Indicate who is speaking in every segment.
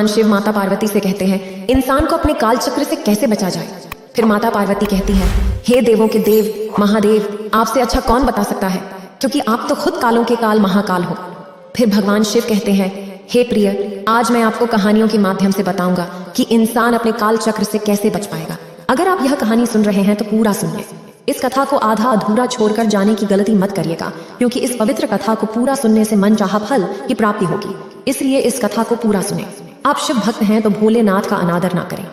Speaker 1: शिव माता पार्वती से कहते हैं इंसान को अपने काल चक्र से कैसे बचा जाए। फिर माता पार्वती कहती है, हे देवों के देव महादेव, आपसे अच्छा कौन बता सकता है, क्योंकि आप तो खुद कालों के काल महाकाल हो। फिर भगवान शिव कहते हैं, हे प्रिय, आज मैं आपको कहानियों के माध्यम से बताऊंगा कि इंसान अपने काल चक्र से कैसे बच पाएगा। अगर आप यह कहानी सुन रहे हैं तो पूरा सुनिए। इस कथा को आधा अधूरा छोड़कर जाने की गलती मत करिएगा, क्योंकि इस पवित्र कथा को पूरा सुनने से मन चाहा फल की प्राप्ति होगी। इसलिए इस कथा को पूरा सुने। आप शिव भक्त हैं तो भोलेनाथ का अनादर ना करें।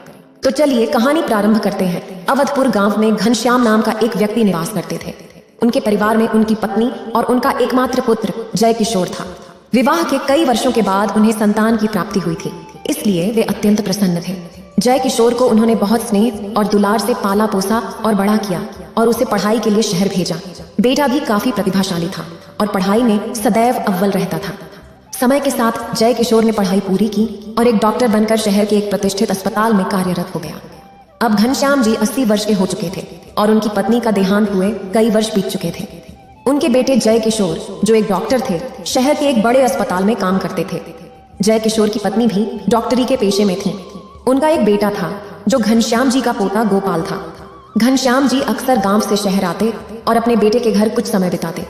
Speaker 1: तो चलिए कहानी प्रारंभ करते हैं। अवधपुर गांव में घनश्याम नाम का एक व्यक्ति निवास करते थे। उनके परिवार में उनकी पत्नी और उनका एकमात्र पुत्र जय किशोर था। विवाह के कई वर्षों के बाद उन्हें संतान की प्राप्ति हुई थी, इसलिए वे अत्यंत प्रसन्न थे। जय किशोर को उन्होंने बहुत स्नेह और दुलार से पाला पोसा और बड़ा किया और उसे पढ़ाई के लिए शहर भेजा। बेटा भी काफी प्रतिभाशाली था और पढ़ाई में सदैव अव्वल रहता था। समय के साथ जय किशोर ने पढ़ाई पूरी की और एक डॉक्टर बनकर शहर के एक प्रतिष्ठित अस्पताल में कार्यरत हो गया। अब घनश्याम जी 80 वर्ष के हो चुके थे और उनकी पत्नी का देहांत हुए कई वर्ष बीत चुके थे। उनके बेटे जय किशोर, जो एक डॉक्टर थे, शहर के एक बड़े अस्पताल में काम करते थे। जय किशोर की पत्नी भी डॉक्टरी के पेशे में थी। उनका एक बेटा था जो घनश्याम जी का पोता गोपाल था। घनश्याम जी अक्सर गांव से शहर आते और अपने बेटे के घर कुछ समय बिताते।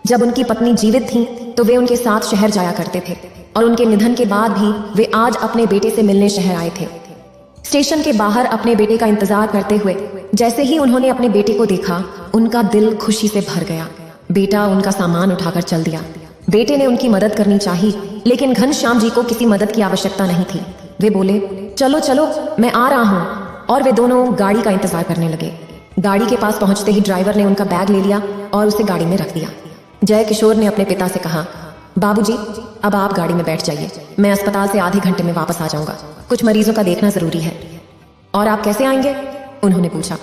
Speaker 1: जब उनकी पत्नी जीवित थी तो वे उनके साथ शहर जाया करते थे और उनके निधन के बाद भी वे आज अपने बेटे से मिलने शहर आए थे। स्टेशन के बाहर अपने बेटे का इंतजार करते हुए जैसे ही उन्होंने अपने बेटे को देखा, उनका दिल खुशी से भर गया। बेटा उनका सामान उठाकर चल दिया। बेटे ने उनकी मदद करनी चाहिए, लेकिन घनश्याम जी को किसी मदद की आवश्यकता नहीं थी। वे बोले, चलो चलो मैं आ रहा हूँ, और वे दोनों गाड़ी का इंतजार करने लगे। गाड़ी के पास पहुंचते ही ड्राइवर ने उनका बैग ले लिया और उसे गाड़ी में रख दिया। जय किशोर ने अपने पिता से कहा, बाबूजी, अब आप गाड़ी में बैठ जाइए, मैं अस्पताल से आधे घंटे में वापस आ जाऊंगा, कुछ मरीजों का देखना जरूरी है। और आप कैसे आएंगे, उन्होंने पूछा।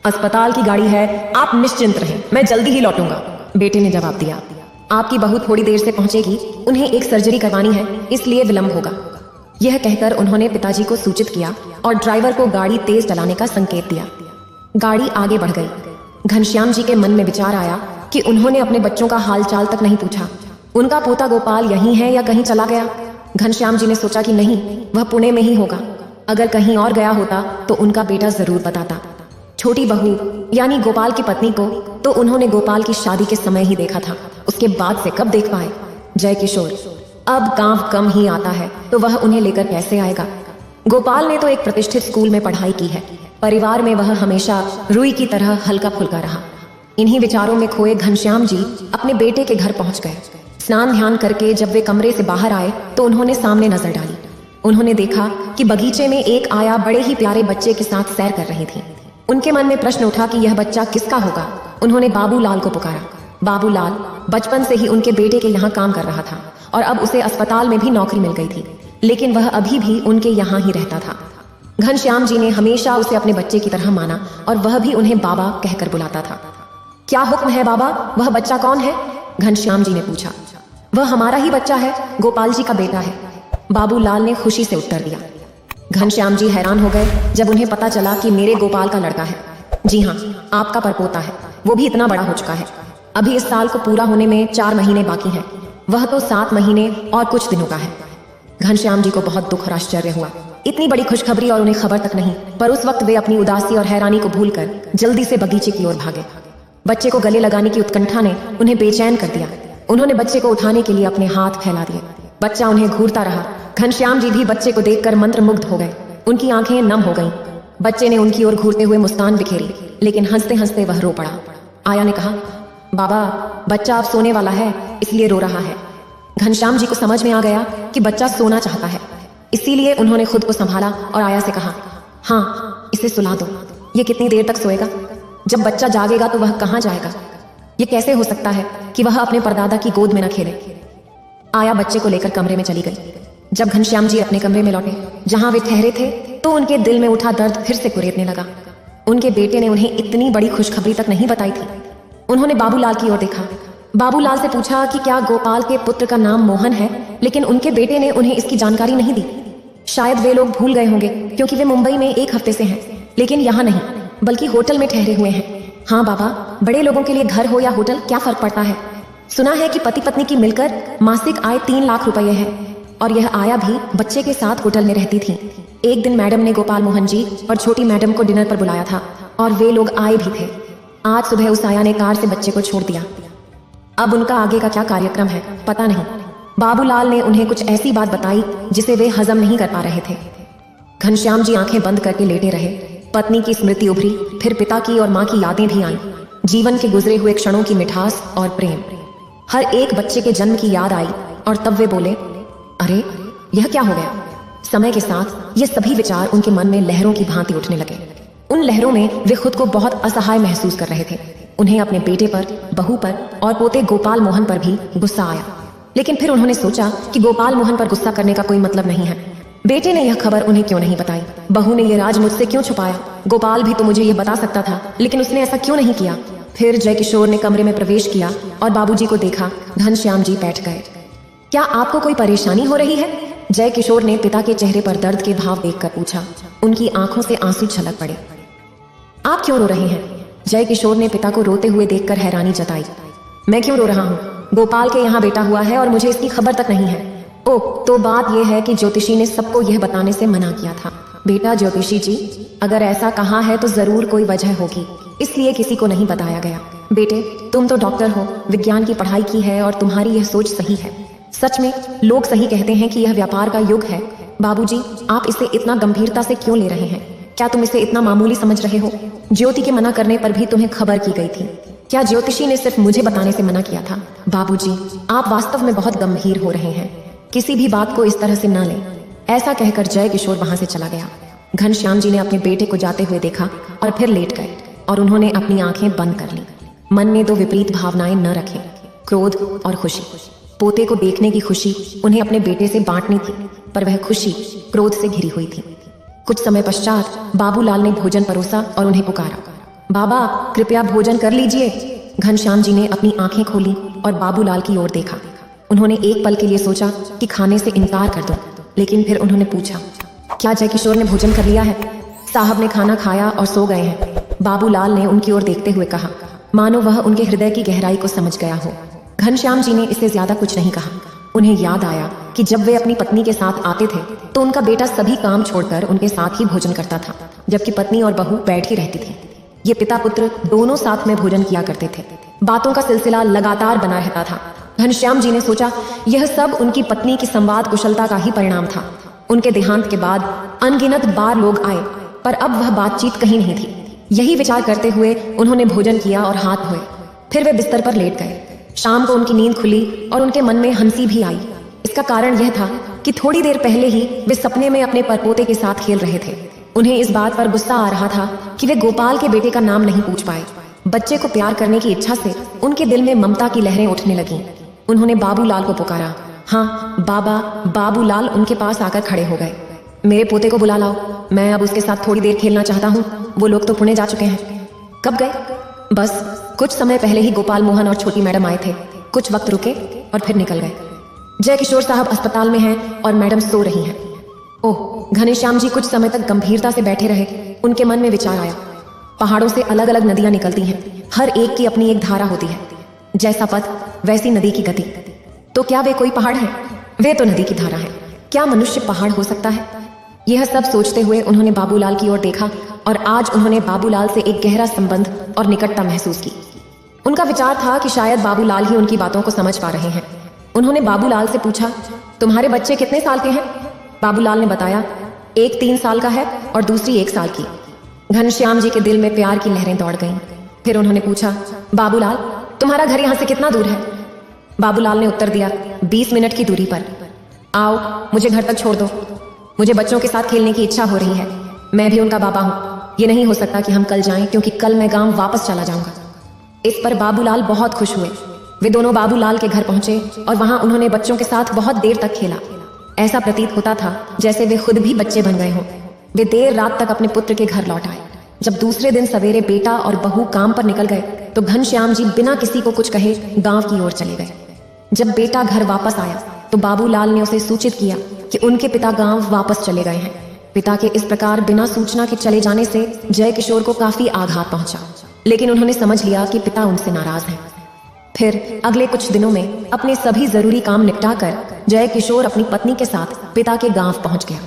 Speaker 1: अस्पताल की गाड़ी है, आप निश्चिंत रहें, मैं जल्दी ही लौटूंगा, बेटे ने जवाब दिया। आपकी बहू थोड़ी देर से पहुंचेगी, उन्हें एक सर्जरी करवानी है, इसलिए विलंब होगा। यह कहकर उन्होंने पिताजी को सूचित किया और ड्राइवर को गाड़ी तेज चलाने का संकेत दिया। गाड़ी आगे बढ़ गई। घनश्याम जी के मन में विचार आया कि उन्होंने अपने बच्चों का हालचाल तक नहीं पूछा। उनका पोता गोपाल यहीं है या कहीं चला गया। घनश्याम जी ने सोचा कि नहीं, वह पुणे में ही होगा। अगर कहीं और गया होता तो उनका बेटा जरूर बताता। छोटी बहू यानी गोपाल की पत्नी को तो उन्होंने गोपाल की शादी के समय ही देखा था, उसके बाद से कब देख पाए। जय किशोर अब गांव कम ही आता है तो वह उन्हें लेकर कैसे आएगा। गोपाल ने तो एक प्रतिष्ठित स्कूल में पढ़ाई की है। परिवार में वह हमेशा रुई की तरह हल्का फुल्का रहा। इन्हीं विचारों में खोए घनश्याम जी अपने बेटे के घर पहुंच गए। स्नान ध्यान करके जब वे कमरे से बाहर आए तो उन्होंने सामने नजर डाली। उन्होंने देखा कि बगीचे में एक आया बड़े ही प्यारे बच्चे के साथ सैर कर रही थी। उनके मन में प्रश्न उठा कि यह बच्चा किसका होगा। उन्होंने बाबूलाल को पुकारा। बाबूलाल बचपन से ही उनके बेटे के यहाँ काम कर रहा था और अब उसे अस्पताल में भी नौकरी मिल गई थी, लेकिन वह अभी भी उनके यहाँ ही रहता था। घनश्याम जी ने हमेशा उसे अपने बच्चे की तरह माना और वह भी उन्हें बाबा कहकर बुलाता था। क्या हुक्म है बाबा, वह बच्चा कौन है, घनश्याम जी ने पूछा। वह हमारा ही बच्चा है, गोपाल जी का बेटा है, बाबूलाल ने खुशी से उत्तर दिया। घनश्याम जी हैरान हो गए जब उन्हें पता चला कि मेरे गोपाल का लड़का है। जी हाँ, आपका परपोता है, वो भी इतना बड़ा हो चुका है। अभी इस साल को पूरा होने में 4 महीने बाकी हैं, वह तो 7 महीने और कुछ दिनों का है। घनश्याम जी को बहुत दुख और आश्चर्य हुआ। इतनी बड़ी खुशखबरी और उन्हें खबर तक नहीं, पर उस वक्त वे अपनी उदासी और हैरानी को भूलकर जल्दी से बगीचे की ओर भागे। बच्चे को गले लगाने की उत्कंठा ने उन्हें बेचैन कर दिया। उन्होंने बच्चे को उठाने के लिए अपने हाथ फैला दिए। बच्चा उन्हें घूरता रहा। घनश्याम जी भी बच्चे को देखकर मंत्रमुग्ध हो गए। उनकी आंखें नम हो गईं। बच्चे ने उनकी ओर घूरते हुए मुस्कान बिखेरी, लेकिन हंसते हंसते वह रो पड़ा। आया ने कहा, बाबा, बच्चा अब सोने वाला है, इसलिए रो रहा है। घनश्याम जी को समझ में आ गया कि बच्चा सोना चाहता है, इसीलिए उन्होंने खुद को संभाला और आया से कहा, हाँ, इसे सुला दो। ये कितनी देर तक सोएगा? जब बच्चा जागेगा तो वह कहाँ जाएगा? ये कैसे हो सकता है कि वह अपने परदादा की गोद में न खेले। आया बच्चे को लेकर कमरे में चली गई। जब घनश्याम जी अपने कमरे में लौटे जहां वे ठहरे थे तो उनके दिल में उठा दर्द फिर से कुरेदने लगा। उनके बेटे ने उन्हें इतनी बड़ी खुशखबरी तक नहीं बताई थी। उन्होंने बाबूलाल की ओर देखा। बाबूलाल से पूछा कि क्या गोपाल के पुत्र का नाम मोहन है, लेकिन उनके बेटे ने उन्हें इसकी जानकारी नहीं दी। शायद वे लोग भूल गए होंगे, क्योंकि वे मुंबई में 1 हफ्ते से हैं, लेकिन यहाँ नहीं बल्कि होटल में ठहरे हुए हैं। हाँ बाबा, बड़े लोगों के लिए घर हो या होटल क्या फर्क पड़ता है। सुना है कि पति पत्नी की मिलकर मासिक आय 3 लाख रुपए है। और यह आया भी बच्चे के साथ होटल में रहती थी। एक दिन मैडम ने गोपाल मोहन जी और छोटी मैडम को डिनर पर बुलाया था और वे लोग आए भी थे। आज सुबह उस आया ने कार से बच्चे को छोड़ दिया। अब उनका आगे का क्या कार्यक्रम है पता नहीं। बाबूलाल ने उन्हें कुछ ऐसी बात बताई जिसे वे हजम नहीं कर पा रहे थे। घनश्याम जी आंखें बंद करके लेटे रहे। पत्नी की स्मृति उभरी, फिर पिता की और माँ की यादें भी आईं। जीवन के गुजरे हुए क्षणों की मिठास और प्रेम। हर एक बच्चे के जन्म की याद आई और तब वे बोले, अरे यह क्या हो गया। समय के साथ ये सभी विचार उनके मन में लहरों की भांति उठने लगे। उन लहरों में वे खुद को बहुत असहाय महसूस कर रहे थे। उन्हें अपने बेटे पर, बहू पर और पोते गोपाल मोहन पर भी गुस्सा आया। लेकिन फिर उन्होंने सोचा कि गोपाल मोहन पर गुस्सा करने का कोई मतलब नहीं है। बेटे ने यह खबर उन्हें क्यों नहीं बताई, बहू ने यह राज मुझसे क्यों छुपाया। गोपाल भी तो मुझे यह बता सकता था, लेकिन उसने ऐसा क्यों नहीं किया। फिर जय किशोर ने कमरे में प्रवेश किया और बाबूजी को देखा। घनश्याम जी बैठ गए। क्या आपको कोई परेशानी हो रही है? जय किशोर ने पिता के चेहरे पर दर्द के भाव देखकर पूछा। उनकी आंखों से आंसू छलक पड़े। आप क्यों रो रहे हैं? जय किशोर ने पिता को रोते हुए देखकर हैरानी जताई। मैं क्यों रो रहा हूँ? गोपाल के यहाँ बेटा हुआ है और मुझे इसकी खबर तक नहीं है। ओह, तो बात यह है कि ज्योतिषी ने सबको यह बताने से मना किया था। बेटा ज्योतिषी जी, अगर ऐसा कहा है तो जरूर कोई वजह होगी, इसलिए किसी को नहीं बताया गया। बेटे, तुम तो डॉक्टर हो, विज्ञान की पढ़ाई की है और तुम्हारी यह सोच सही है। सच में लोग सही कहते हैं कि यह व्यापार का युग है। बाबूजी, आप इसे इतना गंभीरता से क्यों ले रहे हैं? क्या तुम इसे इतना मामूली समझ रहे हो? ज्योति के मना करने पर भी तुम्हें खबर की गई थी। क्या ज्योतिषी ने सिर्फ मुझे बताने से मना किया था? बाबूजी, आप वास्तव में बहुत गंभीर हो रहे हैं। किसी भी बात को इस तरह से न लें। ऐसा कहकर जय किशोर वहां से चला गया। घनश्याम जी ने अपने बेटे को जाते हुए देखा और फिर लेट गए और उन्होंने अपनी आंखें बंद कर ली। मन में दो विपरीत भावनाएं न रखें, क्रोध और खुशी। पोते को देखने की खुशी उन्हें अपने बेटे से बांटनी थी, पर वह खुशी क्रोध से घिरी हुई थी। कुछ समय पश्चात बाबूलाल ने भोजन परोसा और उन्हें पुकारा। बाबा, कृपया भोजन कर लीजिए। घनश्याम जी ने अपनी आंखें खोली और बाबूलाल की ओर देखा। उन्होंने एक पल के लिए सोचा कि खाने से इनकार कर दो, लेकिन फिर उन्होंने पूछा, क्या जय किशोर ने भोजन कर लिया है? साहब ने खाना खाया और सो गए हैं। बाबूलाल ने उनकी ओर देखते हुए कहा, मानो वह उनके हृदय की गहराई को समझ गया हो। घनश्याम जी ने इससे ज्यादा कुछ नहीं कहा। उन्हें याद आया कि जब वे अपनी पत्नी के साथ आते थे तो उनका बेटा सभी काम छोड़कर उनके साथ ही भोजन करता था, जबकि पत्नी और बहू बैठी रहती थी। ये पिता पुत्र दोनों साथ में भोजन किया करते थे। बातों का सिलसिला लगातार बना रहता था। घनश्याम जी ने सोचा यह सब उनकी पत्नी की संवाद कुशलता का ही परिणाम था। उनके देहांत के बाद अनगिनत बार लोग आए, पर अब वह बातचीत कहीं नहीं थी। यही विचार करते हुए उन्होंने भोजन किया और हाथ धोए। फिर वे बिस्तर पर लेट गए। शाम को उनकी नींद खुली और उनके मन में हंसी भी आई। इसका कारण यह था कि थोड़ी देर पहले ही वे सपने में अपने परपोते के साथ खेल रहे थे। उन्हें इस बात पर गुस्सा आ रहा था कि वे गोपाल के बेटे का नाम नहीं पूछ पाए। बच्चे को प्यार करने की इच्छा से उनके दिल में ममता की लहरें उठने लगीं। उन्होंने बाबूलाल को पुकारा। हाँ बाबा। बाबूलाल उनके पास आकर खड़े हो गए। मेरे पोते को बुला लाओ, मैं अब उसके साथ थोड़ी देर खेलना चाहता हूँ। वो लोग तो पुणे जा चुके हैं। कब गए? बस कुछ समय पहले ही गोपाल मोहन और छोटी मैडम आए थे। कुछ वक्त रुके और फिर निकल गए। जय किशोर साहब अस्पताल में हैं और मैडम सो रही हैं। ओह। घनश्याम जी कुछ समय तक गंभीरता से बैठे रहे। उनके मन में विचार आया, पहाड़ों से अलग अलग नदियां निकलती हैं, हर एक की अपनी एक धारा होती है। जैसा पथ वैसी नदी की गति। तो क्या वे कोई पहाड़ है? वे तो नदी की धारा है। क्या मनुष्य पहाड़ हो सकता है? यह सब सोचते हुए उन्होंने बाबूलाल की ओर देखा और आज उन्होंने बाबूलाल से एक गहरा संबंध और निकटता महसूस की। उनका विचार था कि शायद बाबूलाल ही उनकी बातों को समझ पा रहे हैं। उन्होंने बाबूलाल से पूछा, तुम्हारे बच्चे कितने साल के हैं? बाबूलाल ने बताया, एक 3 साल का है और दूसरी 1 साल की। घनश्याम जी के दिल में प्यार की लहरें दौड़ गईं। फिर उन्होंने पूछा, बाबूलाल तुम्हारा घर यहाँ से कितना दूर है? बाबूलाल ने उत्तर दिया, 20 मिनट की दूरी पर। आओ मुझे घर तक छोड़ दो, मुझे बच्चों के साथ खेलने की इच्छा हो रही है। मैं भी उनका बाबा हूँ। ये नहीं हो सकता कि हम कल जाएं, क्योंकि कल मैं गांव वापस चला जाऊंगा। इस पर बाबूलाल बहुत खुश हुए। वे दोनों बाबूलाल के घर पहुंचे और वहां उन्होंने बच्चों के साथ बहुत देर तक खेला। ऐसा प्रतीत होता था जैसे वे खुद भी बच्चे बन गए हों। वे देर रात तक अपने पुत्र के घर लौट आए। जब दूसरे दिन सवेरे बेटा और बहू काम पर निकल गए तो घनश्याम जी बिना किसी को कुछ कहे गांव की ओर चले गए। जब बेटा घर वापस आया तो बाबूलाल ने उसे सूचित किया कि उनके पिता गांव वापस चले गए हैं। पिता के इस प्रकार बिना सूचना के चले जाने से जय किशोर को काफी आघात पहुंचा, लेकिन उन्होंने समझ लिया कि पिता उनसे नाराज हैं। फिर अगले कुछ दिनों में अपने सभी जरूरी काम निपटाकर जय किशोर अपनी पत्नी के साथ पिता के गांव पहुंच गया।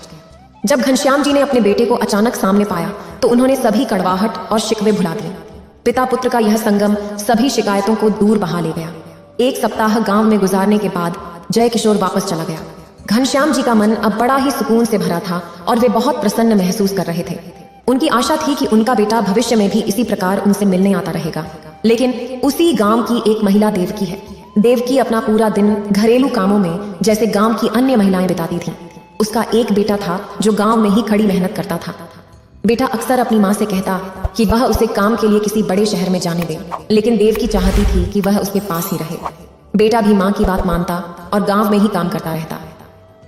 Speaker 1: जब घनश्याम जी ने अपने बेटे को अचानक सामने पाया तो उन्होंने सभी कड़वाहट और शिकवे भुला दिए। पिता पुत्र का यह संगम सभी शिकायतों को दूर बहा ले गया। एक सप्ताह गांव में गुजारने के बाद जय किशोर वापस चला गया। घनश्याम जी का मन अब बड़ा ही सुकून से भरा था और वे बहुत प्रसन्न महसूस कर रहे थे। उनकी आशा थी कि उनका बेटा भविष्य में भी इसी प्रकार उनसे मिलने आता रहेगा। लेकिन उसी गांव की एक महिला देवकी है। देवकी अपना पूरा दिन घरेलू कामों में जैसे गांव की अन्य महिलाएं बिताती थीं। उसका एक बेटा था जो गांव में ही खड़ी मेहनत करता था। बेटा अक्सर अपनी माँ से कहता कि वह उसे काम के लिए किसी बड़े शहर में जाने दे, लेकिन देवकी चाहती थी कि वह उसके पास ही रहे। बेटा भी माँ की बात मानता और गांव में ही काम करता रहता।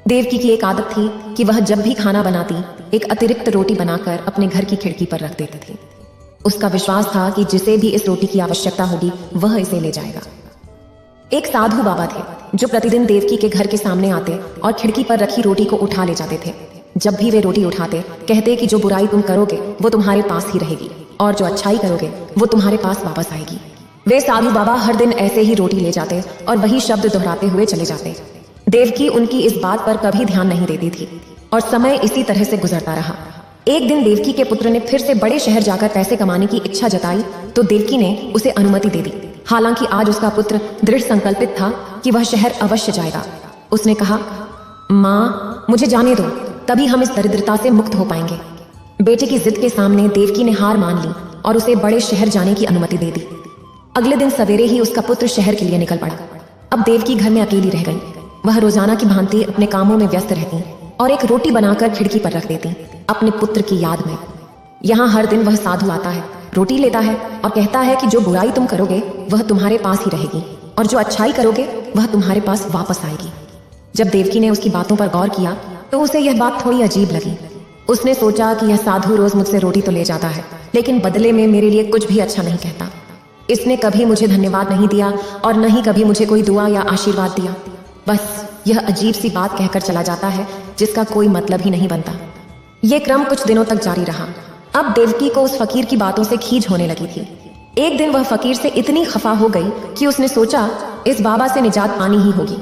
Speaker 1: देवकी की एक आदत थी कि वह जब भी खाना बनाती एक अतिरिक्त रोटी बनाकर अपने घर की खिड़की पर रख देती थी। उसका विश्वास था कि जिसे भी इस रोटी की आवश्यकता होगी वह इसे ले जाएगा। एक साधु बाबा थे जो प्रतिदिन देवकी के घर के सामने आते और खिड़की पर रखी रोटी को उठा ले जाते थे। जब भी वे रोटी उठाते कहते कि जो बुराई तुम करोगे वो तुम्हारे पास ही रहेगी और जो अच्छाई करोगे वो तुम्हारे पास वापस आएगी। वे साधु बाबा हर दिन ऐसे ही रोटी ले जाते और वही शब्द दोहराते हुए चले जाते। देवकी उनकी इस बात पर कभी ध्यान नहीं देती थी और समय इसी तरह से गुजरता रहा। एक दिन देवकी के पुत्र ने फिर से बड़े शहर जाकर पैसे कमाने की इच्छा जताई तो देवकी ने उसे अनुमति दे दी। हालांकि आज उसका पुत्र दृढ़ संकल्पित था कि वह शहर अवश्य जाएगा। उसने कहा, माँ मुझे जाने दो, तभी हम इस दरिद्रता से मुक्त हो पाएंगे। बेटे की जिद के सामने देवकी ने हार मान ली और उसे बड़े शहर जाने की अनुमति दे दी। अगले दिन सवेरे ही उसका पुत्र शहर के लिए निकल पड़ा। अब देवकी घर में अकेली रह गई। वह रोजाना की भांति अपने कामों में व्यस्त रहती और एक रोटी बनाकर खिड़की पर रख देती अपने पुत्र की याद में। यहाँ हर दिन वह साधु आता है, रोटी लेता है और कहता है कि जो बुराई तुम करोगे वह तुम्हारे पास ही रहेगी और जो अच्छाई करोगे वह तुम्हारे पास वापस आएगी। जब देवकी ने उसकी बातों पर गौर किया तो उसे यह बात थोड़ी अजीब लगी। उसने सोचा कि यह साधु रोज मुझसे रोटी तो ले जाता है लेकिन बदले में मेरे लिए कुछ भी अच्छा नहीं कहता। इसने कभी मुझे धन्यवाद नहीं दिया और न ही कभी मुझे कोई दुआ या आशीर्वाद दिया। बस यह अजीब सी बात कहकर चला जाता है जिसका कोई मतलब ही नहीं बनता। यह क्रम कुछ दिनों तक जारी रहा। अब देवकी को उस फकीर की बातों से खींच होने लगी थी। एक दिन वह फकीर से इतनी खफा हो गई कि उसने सोचा इस बाबा से निजात पानी ही होगी।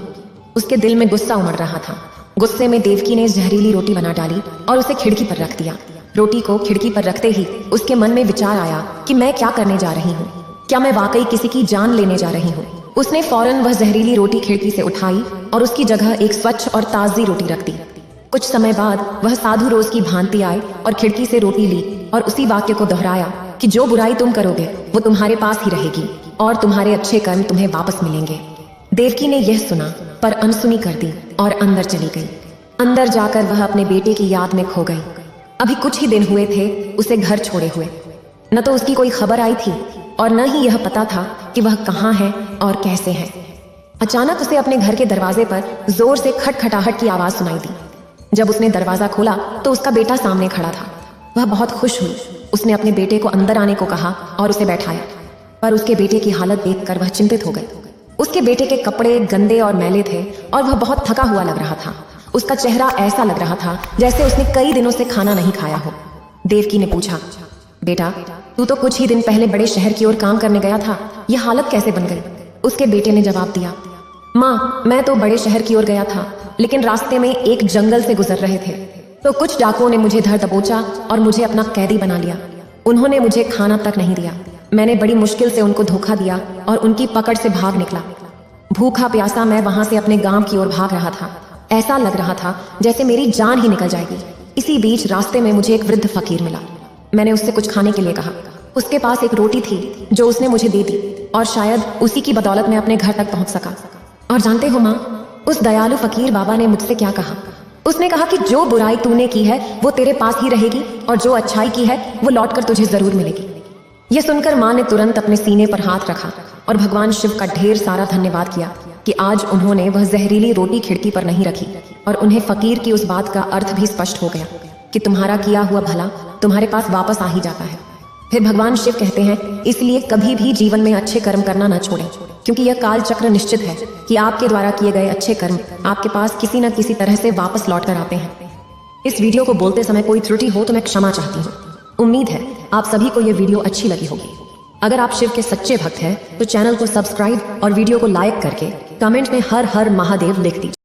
Speaker 1: उसके दिल में गुस्सा उमड़ रहा था। गुस्से में देवकी ने जहरीली रोटी बना डाली और उसे खिड़की पर रख दिया। रोटी को खिड़की पर रखते ही उसके मन में विचार आया कि मैं क्या करने जा रही हूँ, क्या मैं वाकई किसी की जान लेने जा रही हूँ। उसने फौरन वह जहरीली रोटी खिड़की से उठाई और उसकी जगह एक स्वच्छ और ताजी रोटी रख दी। कुछ समय बाद वह साधु रोज की भांति आए और खिड़की से रोटी ली और उसी वाक्य को दोहराया कि जो बुराई तुम करोगे वो तुम्हारे पास ही रहेगी और तुम्हारे अच्छे कर्म तुम्हें वापस मिलेंगे। देवकी ने यह सुना पर अनसुनी कर दी और अंदर चली गई। अंदर जाकर वह अपने बेटे की याद में खो गई। अभी कुछ ही दिन हुए थे उसे घर छोड़े हुए। न तो उसकी कोई खबर आई थी और न ही यह पता था कि वह कहाँ है और कैसे है। अचानक उसे अपने घर के दरवाजे पर जोर से खटखटाहट की आवाज सुनाई दी। जब उसने दरवाजा खोला तो उसका बेटा सामने खड़ा था। वह बहुत खुश हुई। उसने अपने बेटे को अंदर आने को कहा और उसे बैठाया, पर उसके बेटे की हालत देखकर वह चिंतित हो गई। उसके बेटे के कपड़े गंदे और मैले थे और वह बहुत थका हुआ लग रहा था। उसका चेहरा ऐसा लग रहा था जैसे उसने कई दिनों से खाना नहीं खाया हो। देवकी ने पूछा, बेटा तू तो कुछ ही दिन पहले बड़े शहर की ओर काम करने गया था, यह हालत कैसे बन गई? उसके बेटे ने जवाब दिया, माँ मैं तो बड़े शहर की ओर गया था लेकिन रास्ते में एक जंगल से गुजर रहे थे तो कुछ डाकुओं ने मुझे धर दबोचा और मुझे अपना कैदी बना लिया। उन्होंने मुझे खाना तक नहीं दिया। मैंने बड़ी मुश्किल से उनको धोखा दिया और उनकी पकड़ से भाग निकला। भूखा प्यासा मैं वहां से अपने गांव की ओर भाग रहा था। ऐसा लग रहा था जैसे मेरी जान ही निकल जाएगी। इसी बीच रास्ते में मुझे एक वृद्ध फकीर मिला। मैंने उससे कुछ खाने के लिए कहा। उसके पास एक रोटी थी जो उसने मुझे दे दी और शायद उसी की बदौलत मैं अपने घर तक पहुंच सका। और जानते हो माँ, उस दयालु फकीर बाबा ने मुझसे क्या कहा? उसने कहा कि जो बुराई तूने की है वो तेरे पास ही रहेगी और जो अच्छाई की है वो लौटकर तुझे जरूर मिलेगी। यह सुनकर माँ ने तुरंत अपने सीने पर हाथ रखा और भगवान शिव का ढेर सारा धन्यवाद किया कि आज उन्होंने वह जहरीली रोटी खिड़की पर नहीं रखी और उन्हें फकीर की उस बात का अर्थ भी स्पष्ट हो गया कि तुम्हारा किया हुआ भला तुम्हारे पास वापस आ ही जाता है। फिर भगवान शिव कहते हैं, इसलिए कभी भी जीवन में अच्छे कर्म करना न छोड़ें, क्योंकि यह काल चक्र निश्चित है कि आपके द्वारा किए गए अच्छे कर्म आपके पास किसी न किसी तरह से वापस लौट कर आते हैं। इस वीडियो को बोलते समय कोई त्रुटि हो तो मैं क्षमा चाहती हूँ। उम्मीद है आप सभी को यह वीडियो अच्छी लगी होगी। अगर आप शिव के सच्चे भक्त हैं तो चैनल को सब्सक्राइब और वीडियो को लाइक करके कमेंट में हर हर महादेव लिख दीजिए।